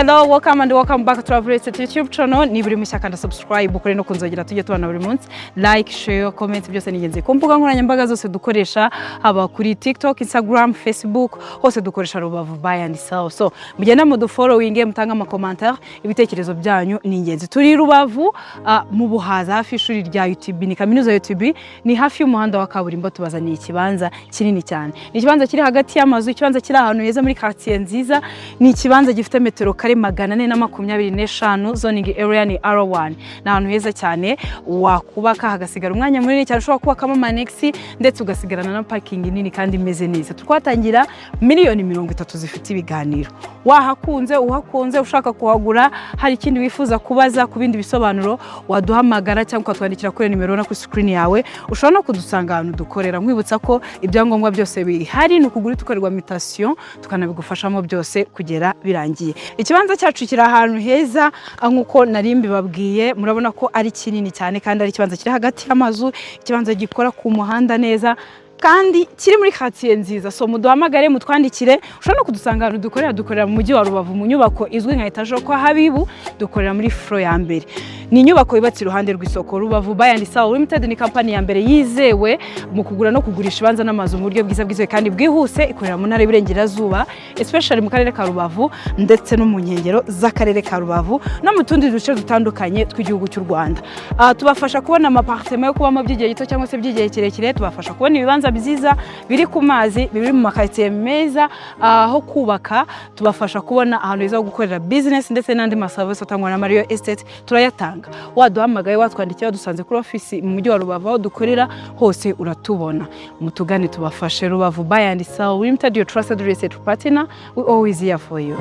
Hello, welcome and welcome back to our YouTube channel. Ni buri mushaka na subscribe ukore no kunzogera tujye tubana buri munsi. Like, share, comment byose ni ingenzi. Ku mbuga nkoranyambaga zose dukoresha haba kuri TikTok, Instagram, Facebook, hose dukoresha Rubavu Buy and Sell. So, mugenda mu following mutanga ama commentaire, ibitekerezo byanyu ni ingenzi. Turi Rubavu mu Buhaza hafi ishuri rya YouTube, ni kaminuza ya YouTube, ni hafi y'umuhanda wa kaburimbo tubazaniye ikibanza kinini cyane. Ni ikibanza kiri hagati y'amazu, ikibanza kiri ahantu heza muri quartier nziza, ni ikibanza gifite metero kare 425 zoning area ni R1 na ahantu heza cyane wakubaka hagasigara umwanya munini cyane ushobora kubakamo manexi ndetse ugasigarana na parking nini kandi imeze neza. Twatangira miliyoni 30 zifite ibiganiro. Wahakunze uhakunze ushaka kuhagura hari ikindi wifuza kubaza ku bindi bisobanuro waduhamagara cyangwa ukatwandikira kuri nimero na ku screen yawe. Ushobora no kudusanga ahantu dukorera. Nkwibutsa ko ibyangombwa byose bihari no kugura tukorerwa mutation tukanabigufashamo byose kugera birangiye. Ikibanza cyacu kiri ahantu heza nkuko narimbi babwiye, murabona ko ari kinini cyane kandi ari ikibanza kiri hagati y'amazu, ikibanza gikora ku muhanda neza kandi kiri muri quartier nziza. So muduhamagare mutwandikire. Ushobora no kudusanga ahantu dukorera mu mujyi wa Rubavu mu nyubako izwi nka etage kwa Habibu, dukorera muri floor ya mbere. Ni inyubako yubatse iruhande rw'isoko. Rubavu Buy and Sell Limited ni company ya mbere yizewe mu kugura no kugurisha ibanza n'amazu mu buryo bwiza kandi bwihuse, ikorera mu ntara y'Iburengerazuba, especially mu karere ka Rubavu ndetse no mu nkengero z'akarere ka Rubavu no mu tundi duce dutandukanye tw'igihugu cy'u Rwanda. Tubafasha kubona amapartement yo kubamo by'igihe gito cyangwa se by'igihe kirekire, tubafasha kubona ibibanza byiza biri ku mazi, biri mu makaritsiye meza aho kubaka, tubafasha kubona ahantu heza ho gukorera business ndetse n'andi maservice atangwa na Mario Estate turayatanga. Waduhamagaye watwandikiye wadusanze kuri office mu mujyi wa Rubavu aho dukorera hose uratubona. Mutugane tubafashe. Rubavu Buy and Sell Limited, your trusted real estate partner. We always here for you.